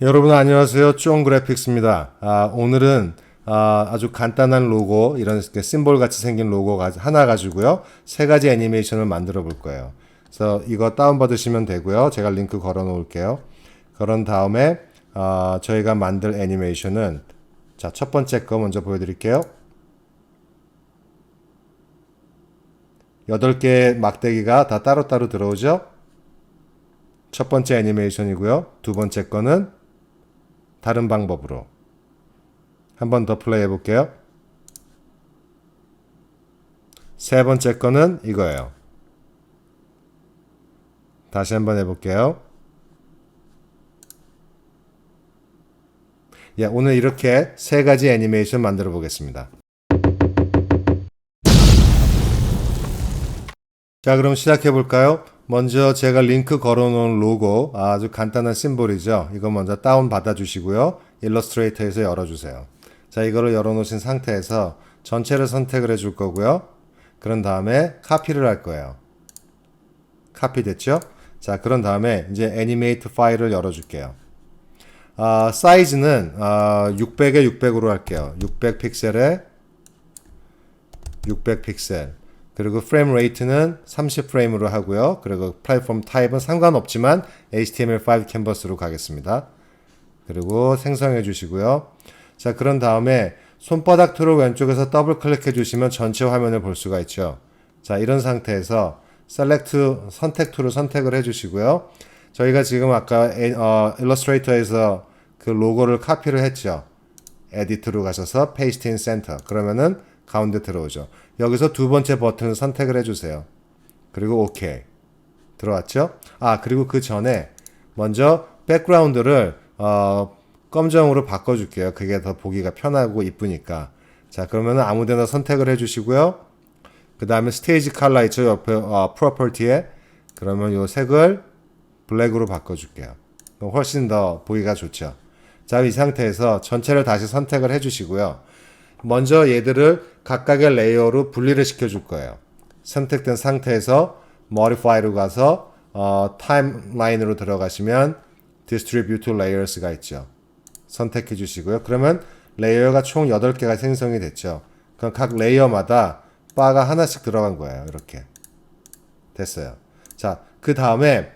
여러분 안녕하세요. 쫑그래픽스입니다. 오늘은 아주 간단한 로고, 이런 심볼 같이 생긴 로고 하나 가지고요. 세 가지 애니메이션을 만들어 볼 거예요. 그래서 이거 다운받으시면 되고요. 제가 링크 걸어 놓을게요. 그런 다음에 저희가 만들 애니메이션은 자, 첫 번째 거 먼저 보여드릴게요. 8개의 막대기가 다 따로따로 들어오죠? 첫 번째 애니메이션이고요. 두 번째 거는 다른 방법으로 한 번 더 플레이 해볼게요. 세 번째 거는 이거예요. 다시 한번 해볼게요. 예, 오늘 이렇게 세 가지 애니메이션 만들어 보겠습니다. 자, 그럼 시작해 볼까요? 먼저 제가 링크 걸어 놓은 로고, 아주 간단한 심볼이죠. 이거 먼저 다운 받아 주시고요. 일러스트레이터에서 열어주세요. 자, 이거를 열어 놓으신 상태에서 전체를 선택을 해줄 거고요. 그런 다음에 카피를 할 거예요. 카피 됐죠? 자, 그런 다음에 이제 애니메이트 파일을 열어줄게요. 사이즈는 600에 600으로 할게요. 600 픽셀에 600 픽셀. 그리고 프레임 레이트는 30 프레임으로 하고요. 그리고 플랫폼 타입은 상관없지만 HTML5 캔버스로 가겠습니다. 그리고 생성해 주시고요. 자, 그런 다음에 손바닥 툴을 왼쪽에서 더블 클릭해 주시면 전체 화면을 볼 수가 있죠. 자, 이런 상태에서 셀렉트 선택 툴을 선택을 해 주시고요. 저희가 지금 아까 일러스트레이터에서 그 로고를 카피를 했죠. 에디트로 가셔서 페이스트 인 센터. 그러면은 가운데 들어오죠. 여기서 두 번째 버튼을 선택을 해주세요. 그리고 OK. 들어왔죠? 그리고 그 전에 먼저 백그라운드를 검정으로 바꿔줄게요. 그게 더 보기가 편하고 이쁘니까. 자, 그러면 아무데나 선택을 해주시고요. 그 다음에 스테이지 컬러 있죠? 옆에 프로퍼티에. 그러면 이 색을 블랙으로 바꿔줄게요. 그럼 훨씬 더 보기가 좋죠. 자, 이 상태에서 전체를 다시 선택을 해주시고요. 먼저 얘들을 각각의 레이어로 분리를 시켜줄 거예요. 선택된 상태에서 Modify로 가서 타임라인으로 들어가시면 Distribute Layers가 있죠. 선택해 주시고요. 그러면 레이어가 총 8개가 생성이 됐죠. 그럼 각 레이어마다 바가 하나씩 들어간 거예요. 이렇게 됐어요. 자, 그 다음에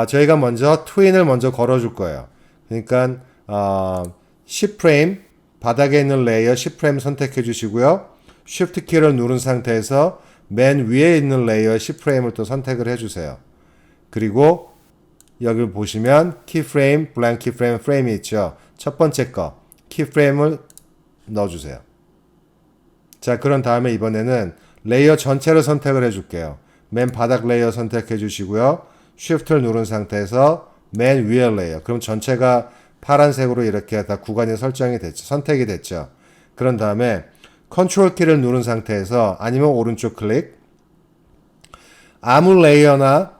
저희가 먼저 트윈을 먼저 걸어줄 거예요. 그러니까 10프레임 바닥에 있는 레이어 10프레임 선택해 주시고요. Shift 키를 누른 상태에서 맨 위에 있는 레이어 10프레임을 또 선택을 해주세요. 그리고 여기 보시면 키프레임, 블랭크 키프레임, 프레임이 있죠. 첫 번째 거 키프레임을 넣어주세요. 자, 그런 다음에 이번에는 레이어 전체를 선택을 해줄게요. 맨 바닥 레이어 선택해 주시고요. Shift를 누른 상태에서 맨 위에 레이어. 그럼 전체가 파란색으로 이렇게 다 구간이 설정이 됐죠. 선택이 됐죠. 그런 다음에 컨트롤 키를 누른 상태에서 아니면 오른쪽 클릭. 아무 레이어나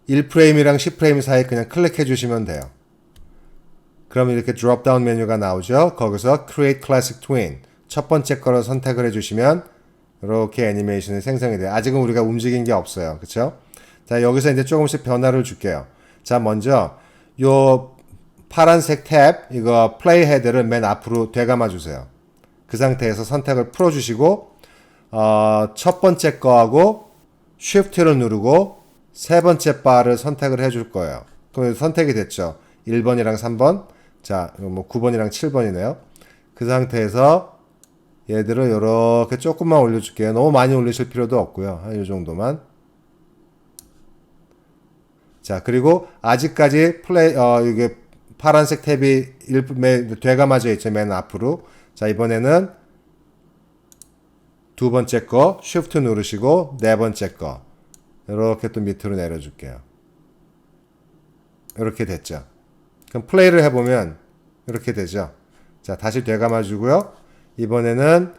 1프레임이랑 10프레임 사이 그냥 클릭해 주시면 돼요. 그럼 이렇게 드롭다운 메뉴가 나오죠. 거기서 Create Classic Twin 첫 번째 거를 선택을 해주시면 이렇게 애니메이션이 생성이 돼요. 아직은 우리가 움직인 게 없어요. 그쵸? 자, 여기서 이제 조금씩 변화를 줄게요. 자, 먼저 요 파란색 탭 이거 플레이 헤드를 맨 앞으로 되감아 주세요. 그 상태에서 선택을 풀어주시고 첫 번째 거하고 Shift를 누르고 세 번째 바를 선택을 해줄 거예요. 그럼 선택이 됐죠. 1번이랑 3번. 자, 뭐 9번이랑 7번이네요. 그 상태에서 얘들을 이렇게 조금만 올려줄게요. 너무 많이 올리실 필요도 없고요. 한 이 정도만. 자, 그리고 아직까지 이게 파란색 탭이 되감아져 있죠. 맨 앞으로. 자, 이번에는 두 번째 거 Shift 누르시고 네 번째 거 이렇게 또 밑으로 내려줄게요. 이렇게 됐죠. 그럼 플레이를 해보면 이렇게 되죠. 자, 다시 되감아주고요. 이번에는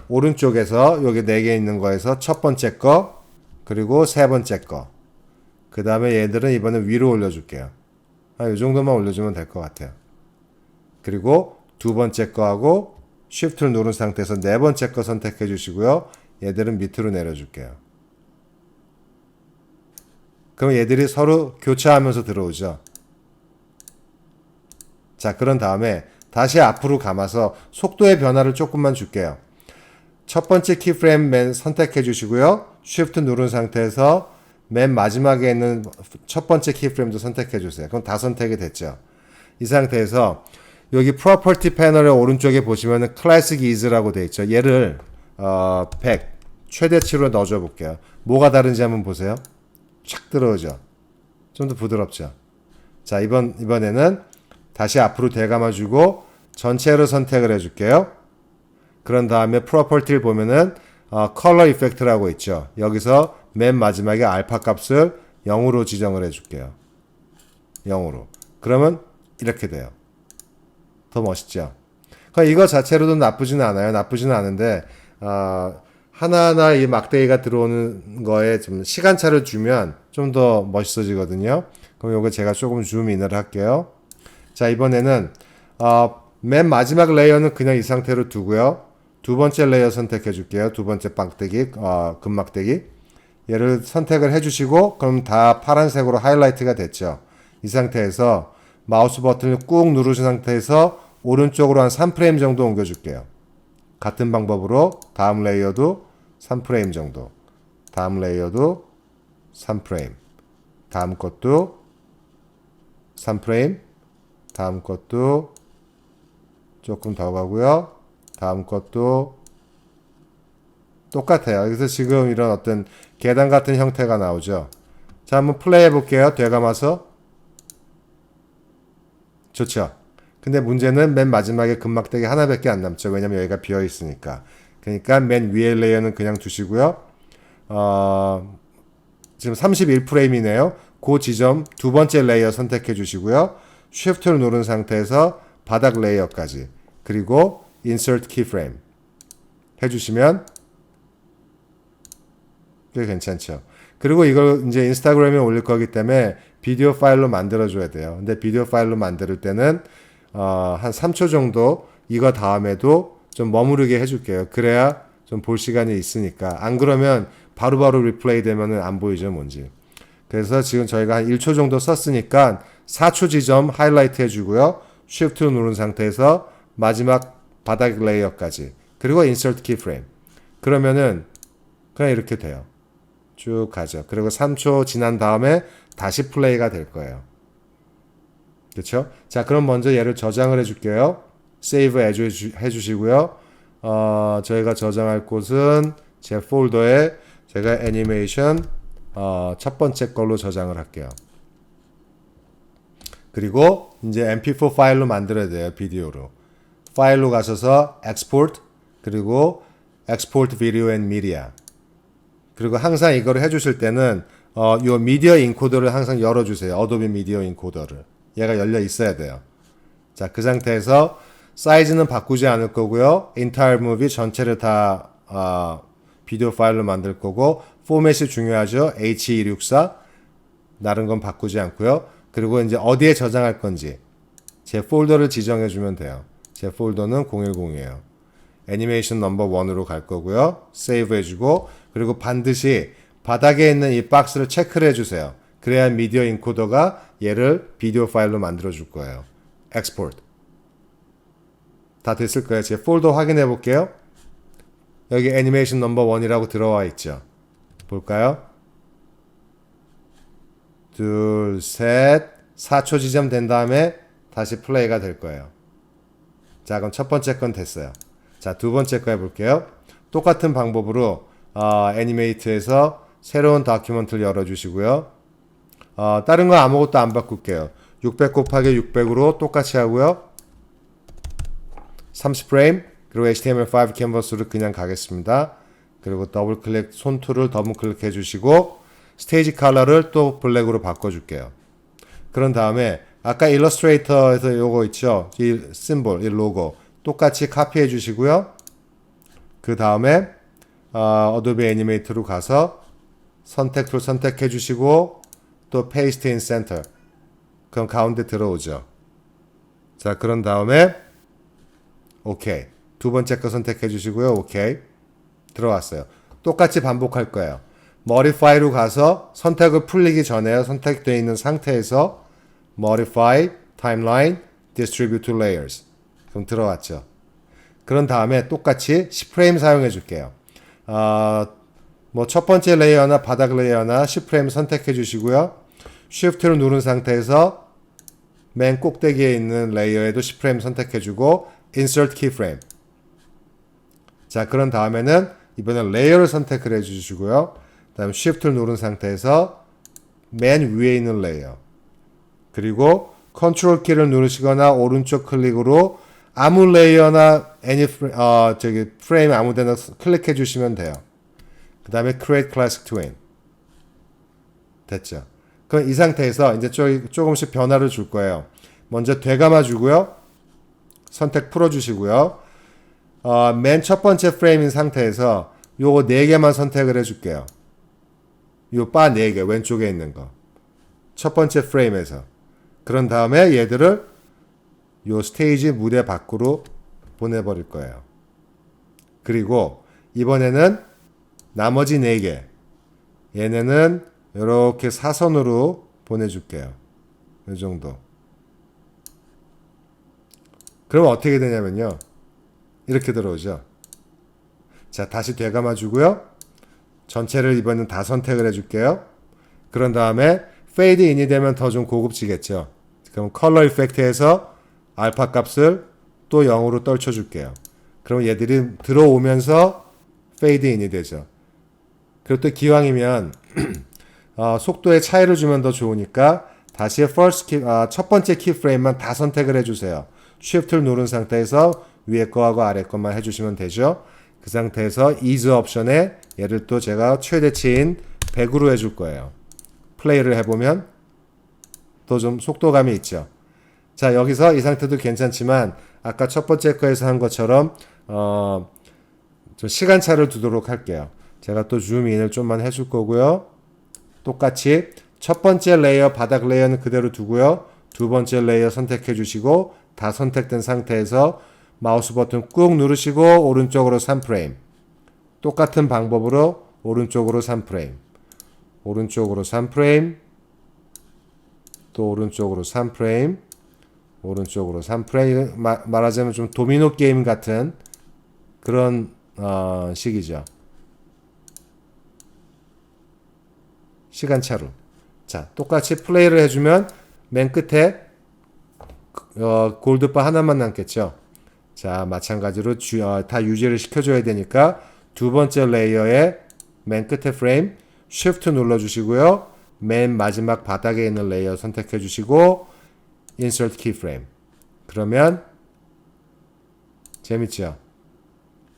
오른쪽에서 여기 4개 있는 거에서 첫 번째 거 그리고 세 번째 거 그 다음에 얘들은 이번에 위로 올려줄게요. 이 정도만 올려주면 될 것 같아요. 그리고 두 번째 거하고 Shift를 누른 상태에서 네 번째 거 선택해 주시고요. 얘들은 밑으로 내려줄게요. 그럼 얘들이 서로 교차하면서 들어오죠. 자, 그런 다음에 다시 앞으로 감아서 속도의 변화를 조금만 줄게요. 첫 번째 키프레임 맨 선택해 주시고요. Shift 누른 상태에서 맨 마지막에 있는 첫 번째 키프레임도 선택해 주세요. 그럼 다 선택이 됐죠. 이 상태에서 여기 Property 패널의 오른쪽에 보시면은 Classic Ease라고 되어 있죠. 얘를 100 최대치로 넣어줘 볼게요. 뭐가 다른지 한번 보세요. 착 들어오죠. 좀 더 부드럽죠. 자, 이번에는 다시 앞으로 되감아주고 전체로 선택을 해줄게요. 그런 다음에 Property를 보면은 Color Effect라고 있죠. 여기서 맨 마지막에 알파 값을 0으로 지정을 해줄게요. 0으로. 그러면 이렇게 돼요. 더 멋있죠? 그러니까 이거 자체로도 나쁘지는 않아요. 나쁘지는 않은데 하나하나 이 막대기가 들어오는 거에 좀 시간차를 주면 좀 더 멋있어지거든요. 그럼 이거 제가 조금 줌인을 할게요. 자, 이번에는 맨 마지막 레이어는 그냥 이 상태로 두고요. 두 번째 레이어 선택해 줄게요. 두 번째 막대기, 금막대기. 얘를 선택을 해 주시고 그럼 다 파란색으로 하이라이트가 됐죠. 이 상태에서 마우스 버튼을 꾹 누르신 상태에서 오른쪽으로 한 3프레임 정도 옮겨 줄게요. 같은 방법으로 다음 레이어도 3프레임 정도. 다음 레이어도 3프레임. 다음 것도 3프레임. 다음 것도 조금 더 가고요. 다음 것도 똑같아요. 그래서 지금 이런 어떤 계단 같은 형태가 나오죠. 자, 한번 플레이 해볼게요. 되감아서. 좋죠. 근데 문제는 맨 마지막에 금막대기 하나밖에 안 남죠. 왜냐면 여기가 비어 있으니까. 그러니까 맨 위에 레이어는 그냥 두시고요. 지금 31프레임이네요. 그 지점 두 번째 레이어 선택해 주시고요. Shift를 누른 상태에서 바닥 레이어까지. 그리고 Insert Keyframe 해주시면 꽤 괜찮죠. 그리고 이걸 이제 인스타그램에 올릴 거기 때문에 비디오 파일로 만들어줘야 돼요. 근데 비디오 파일로 만들 때는 한 3초 정도 이거 다음에도 좀 머무르게 해줄게요. 그래야 좀 볼 시간이 있으니까. 안 그러면 바로바로 리플레이 되면은 안 보이죠, 뭔지. 그래서 지금 저희가 한 1초 정도 썼으니까 4초 지점 하이라이트 해주고요. Shift 누른 상태에서 마지막 바닥 레이어까지. 그리고 Insert Keyframe. 그러면은 그냥 이렇게 돼요. 쭉 가죠. 그리고 3초 지난 다음에 다시 플레이가 될 거예요. 그렇죠? 자, 그럼 먼저 얘를 저장을 해줄게요. Save 해주시고요. 저희가 저장할 곳은 제 폴더에 제가 애니메이션 첫 번째 걸로 저장을 할게요. 그리고 이제 mp4 파일로 만들어야 돼요. 비디오로. 파일로 가셔서 Export 그리고 Export Video and Media. 그리고 항상 이거를 해주실 때는 요 미디어 인코더를 항상 열어주세요. 어도비 미디어 인코더를. 얘가 열려 있어야 돼요. 자, 그 상태에서 사이즈는 바꾸지 않을 거고요. Entire Movie 전체를 다 비디오 파일로 만들 거고 포맷이 중요하죠. H264 다른 건 바꾸지 않고요. 그리고 이제 어디에 저장할 건지 제 폴더를 지정해 주면 돼요. 제 폴더는 010이에요. 애니메이션 넘버 1으로 갈 거고요. 세이브 해주고 그리고 반드시 바닥에 있는 이 박스를 체크를 해주세요. 그래야 미디어 인코더가 얘를 비디오 파일로 만들어 줄 거예요. Export. 다 됐을 거예요. 제 폴더 확인해 볼게요. 여기 애니메이션 넘버 1이라고 들어와 있죠. 볼까요? 둘, 셋, 4초 지점 된 다음에 다시 플레이가 될 거예요. 자, 그럼 첫 번째 건 됐어요. 자, 두 번째 거 해볼게요. 똑같은 방법으로 애니메이트에서 새로운 다큐멘트를 열어주시고요. 다른 거 아무것도 안 바꿀게요. 600 곱하기 600으로 똑같이 하고요. 30프레임 그리고 HTML5 캔버스로 그냥 가겠습니다. 그리고 더블 클릭 손툴을 더블 클릭해 주시고 스테이지 컬러를 또 블랙으로 바꿔줄게요. 그런 다음에 아까 일러스트레이터에서 요거 있죠? 이 심볼, 이 로고 똑같이 카피해 주시고요. 그 다음에 어도비 애니메이터로 가서 선택 툴 선택해 주시고 또 페이스트 인 센터 그럼 가운데 들어오죠. 자, 그런 다음에 오케이. 두 번째 거 선택해 주시고요. 오케이. 들어왔어요. 똑같이 반복할 거예요. Modify로 가서 선택을 풀리기 전에 선택되어 있는 상태에서 Modify, Timeline, distribute to layers. 그럼 들어왔죠. 그런 다음에 똑같이 10프레임 사용해 줄게요. 뭐 첫 번째 레이어나 바닥 레이어나 10프레임 선택해 주시고요. Shift를 누른 상태에서 맨 꼭대기에 있는 레이어에도 10프레임 선택해 주고 Insert Keyframe. 자, 그런 다음에는 이번엔 레이어를 선택을 해 주시고요. 그 다음 Shift를 누른 상태에서 맨 위에 있는 레이어. 그리고 컨트롤 키를 누르시거나 오른쪽 클릭으로 아무 레이어나 프레임 아무 데나 클릭해 주시면 돼요. 그 다음에 Create Classic Twin. 됐죠. 그럼 이 상태에서 이제 조금씩 변화를 줄 거예요. 먼저 되감아 주고요. 선택 풀어 주시고요. 맨 첫 번째 프레임인 상태에서 요거 4개만 선택을 해 줄게요. 요 바 4개 왼쪽에 있는 거. 첫 번째 프레임에서. 그런 다음에 얘들을 요 스테이지 무대 밖으로 보내버릴 거예요. 그리고 이번에는 나머지 4개. 얘네는 이렇게 사선으로 보내줄게요. 이 정도. 그럼 어떻게 되냐면요. 이렇게 들어오죠. 자, 다시 되감아 주고요. 전체를 이번엔 다 선택을 해줄게요. 그런 다음에 페이드 인이 되면 더 좀 고급지겠죠. 그럼 컬러 이펙트에서 알파 값을 또 0으로 떨쳐줄게요. 그럼 얘들이 들어오면서 페이드 인이 되죠. 그리고 또 기왕이면 속도의 차이를 주면 더 좋으니까 다시 첫 번째 키프레임만 다 선택을 해주세요. Shift를 누른 상태에서 위에 거하고 아래 것만 해주시면 되죠. 그 상태에서 Ease 옵션에 얘를 또 제가 최대치인 100으로 해줄 거예요. 플레이를 해보면 또 좀 속도감이 있죠. 자, 여기서 이 상태도 괜찮지만 아까 첫 번째 거에서 한 것처럼 좀 시간차를 두도록 할게요. 제가 또 줌인을 좀만 해줄 거고요. 똑같이 첫 번째 레이어 바닥 레이어는 그대로 두고요. 두 번째 레이어 선택해 주시고 다 선택된 상태에서 마우스 버튼 꾹 누르시고 오른쪽으로 3프레임. 똑같은 방법으로 오른쪽으로 3프레임. 오른쪽으로 3프레임. 또 오른쪽으로 3프레임. 오른쪽으로 3프레임. 말하자면 좀 도미노 게임 같은 그런 식이죠. 시간차로. 자, 똑같이 플레이를 해주면 맨 끝에 골드바 하나만 남겠죠. 자, 마찬가지로 다 유지를 시켜줘야 되니까 두 번째 레이어의 맨 끝에 프레임 Shift 눌러주시고요. 맨 마지막 바닥에 있는 레이어 선택해 주시고 Insert Keyframe. 그러면 재밌죠?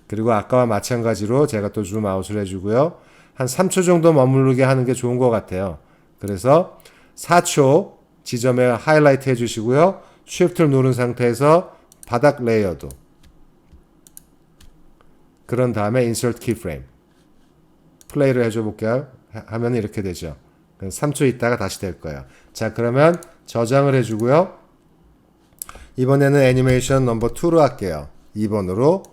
그리고 아까와 마찬가지로 제가 또 줌 아웃을 해주고요. 한 3초 정도 머무르게 하는 게 좋은 것 같아요. 그래서 4초 지점에 하이라이트 해주시고요. Shift를 누른 상태에서 바닥 레이어도. 그런 다음에 Insert Keyframe. 플레이를 해줘 볼게요. 하면 이렇게 되죠. 3초 있다가 다시 될 거예요. 자, 그러면 저장을 해주고요. 이번에는 애니메이션 넘버 2로 할게요. 2번으로.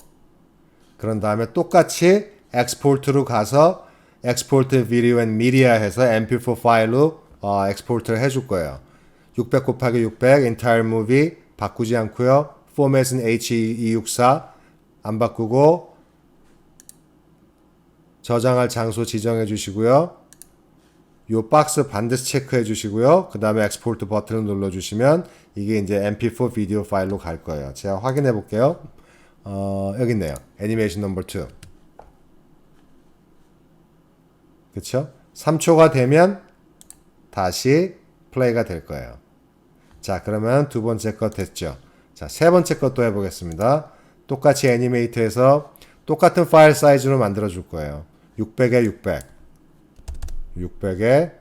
그런 다음에 똑같이 Export로 가서 Export Video and Media 해서 MP4 파일로 엑스포트를 해줄 거예요. 600 곱하기 600 Entire Movie 바꾸지 않고요. 포맷은 H264 안 바꾸고 저장할 장소 지정해 주시고요. 요 박스 반드시 체크해 주시고요. 그 다음에 엑스포트 버튼을 눌러 주시면 이게 이제 MP4 비디오 파일로 갈 거예요. 제가 확인해 볼게요. 여기 있네요. 애니메이션 넘버 2. 그쵸? 3초가 되면 다시 플레이가 될 거예요. 자, 그러면 두 번째 거 됐죠. 자, 세 번째 것도 해보겠습니다. 똑같이 애니메이트해서 똑같은 파일 사이즈로 만들어 줄 거예요. 600에 600. 600에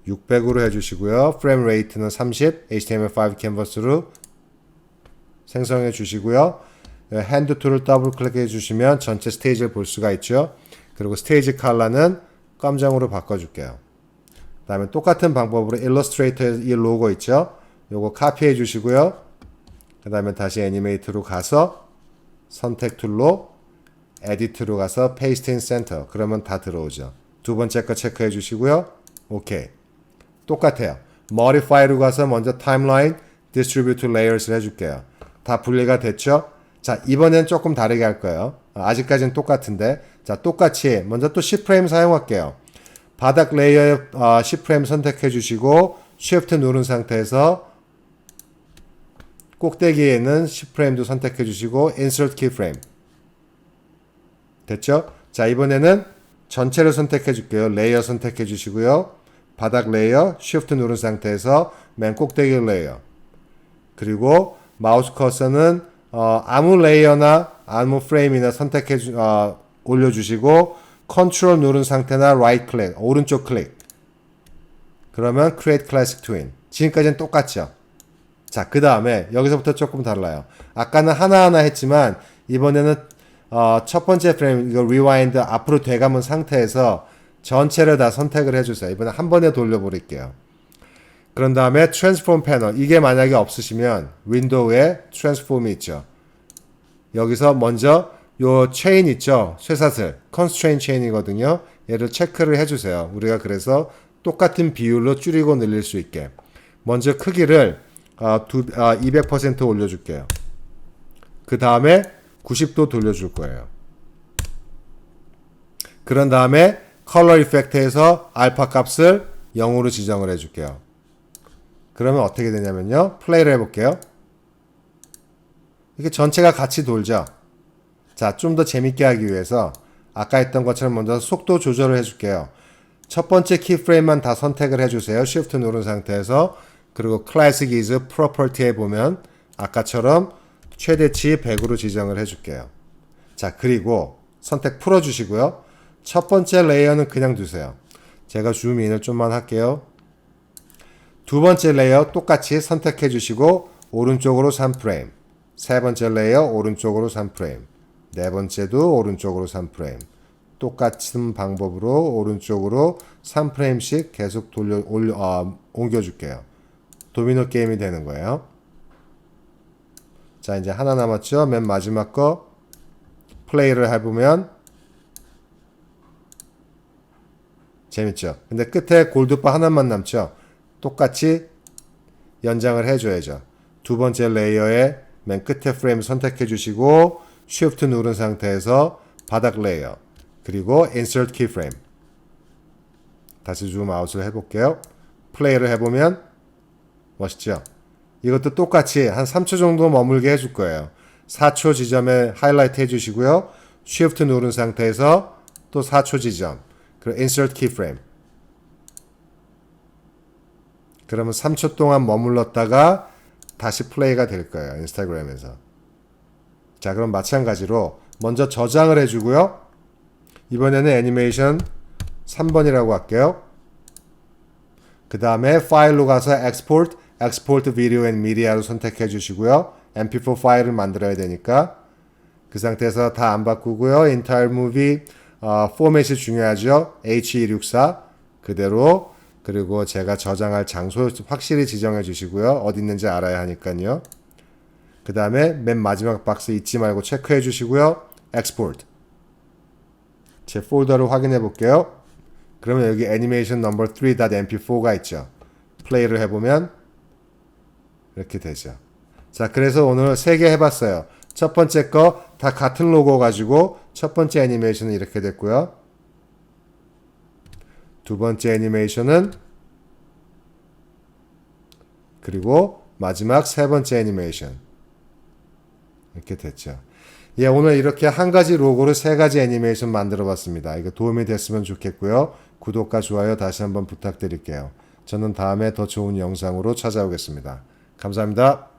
600으로 해주시고요. 프레임 레이트는 30, HTML5 캔버스로 생성해 주시고요. 핸드 툴을 더블 클릭해 주시면 전체 스테이지를 볼 수가 있죠. 그리고 스테이지 컬러는 검정으로 바꿔줄게요. 그 다음에 똑같은 방법으로 일러스트레이터에 이 로고 있죠. 요거 카피해 주시고요. 그 다음에 다시 애니메이트로 가서 선택 툴로 에디트로 가서 페이스트 인 센터. 그러면 다 들어오죠. 두 번째 거 체크해 주시고요. 오케이. 똑같아요. modify로 가서 먼저 타임라인 distribute layers를 해줄게요. 다 분리가 됐죠? 자, 이번엔 조금 다르게 할 거예요. 아직까지는 똑같은데, 자, 똑같이 먼저 또 C프레임 사용할게요. 바닥 레이어에 C프레임 선택해 주시고 Shift 누른 상태에서 꼭대기에 있는 C프레임도 선택해 주시고 Insert Keyframe 됐죠? 자, 이번에는 전체를 선택해 줄게요. 레이어 선택해 주시고요. 바닥 레이어 Shift 누른 상태에서 맨 꼭대기 레이어 그리고 마우스 커서는 아무 레이어나 아무 프레임이나 선택해 올려주시고 컨트롤 누른 상태나 라이트 클릭 오른쪽 클릭 그러면 Create Classic Twin 지금까지는 똑같죠. 자, 그 다음에 여기서부터 조금 달라요. 아까는 하나하나 했지만 이번에는 첫 번째 프레임 이거 리와인드 앞으로 되감은 상태에서 전체를 다 선택을 해주세요. 이번에 한 번에 돌려버릴게요. 그런 다음에 트랜스폼 패널 이게 만약에 없으시면 윈도우에 트랜스폼이 있죠. 여기서 먼저 요 체인 있죠. 쇠사슬 컨스트레인 체인이거든요. 얘를 체크를 해주세요. 우리가 그래서 똑같은 비율로 줄이고 늘릴 수 있게 먼저 크기를 200% 올려줄게요. 그 다음에 90도 돌려줄 거예요. 그런 다음에 컬러 이펙트에서 알파 값을 0으로 지정을 해줄게요. 그러면 어떻게 되냐면요. 플레이를 해볼게요. 이렇게 전체가 같이 돌죠. 자, 좀 더 재밌게 하기 위해서 아까 했던 것처럼 먼저 속도 조절을 해줄게요. 첫 번째 키프레임만 다 선택을 해주세요. Shift 누른 상태에서 그리고 Classic is Property에 보면 아까처럼 최대치 100으로 지정을 해줄게요. 자, 그리고 선택 풀어주시고요. 첫 번째 레이어는 그냥 두세요. 제가 줌인을 좀만 할게요. 두 번째 레이어 똑같이 선택해 주시고 오른쪽으로 3프레임 세 번째 레이어 오른쪽으로 3프레임 네 번째도 오른쪽으로 3프레임 똑같은 방법으로 오른쪽으로 3프레임씩 계속 옮겨줄게요. 도미노 게임이 되는 거예요. 자, 이제 하나 남았죠. 맨 마지막 거 플레이를 해보면 재밌죠. 근데 끝에 골드바 하나만 남죠. 똑같이 연장을 해줘야죠. 두 번째 레이어의 맨 끝에 프레임 선택해 주시고 Shift 누른 상태에서 바닥 레이어 그리고 Insert Keyframe 다시 줌 아웃을 해볼게요. 플레이를 해보면 멋있죠? 이것도 똑같이 한 3초 정도 머물게 해줄 거예요. 4초 지점에 하이라이트 해주시고요. Shift 누른 상태에서 또 4초 지점 그리고 Insert Keyframe 그러면 3초 동안 머물렀다가 다시 플레이가 될 거예요. 인스타그램에서. 자, 그럼 마찬가지로 먼저 저장을 해주고요. 이번에는 애니메이션 3번이라고 할게요. 그 다음에 파일로 가서 Export Video and Media로 선택해 주시고요. MP4 파일을 만들어야 되니까 그 상태에서 다 안 바꾸고요. Entire Movie 포맷이 중요하죠. H264 그대로 그리고 제가 저장할 장소 확실히 지정해 주시고요. 어디 있는지 알아야 하니까요. 그 다음에 맨 마지막 박스 잊지 말고 체크해 주시고요. Export. 제 폴더를 확인해 볼게요. 그러면 여기 애니메이션 넘버 3.mp4가 있죠. 플레이를 해보면 이렇게 되죠. 자, 그래서 오늘 3개 해봤어요. 첫 번째 거 다 같은 로고 가지고 첫 번째 애니메이션은 이렇게 됐고요. 두 번째 애니메이션은 그리고 마지막 세 번째 애니메이션 이렇게 됐죠. 예, 오늘 이렇게 한 가지 로고로 세 가지 애니메이션 만들어 봤습니다. 이거 도움이 됐으면 좋겠고요. 구독과 좋아요 다시 한번 부탁드릴게요. 저는 다음에 더 좋은 영상으로 찾아오겠습니다. 감사합니다.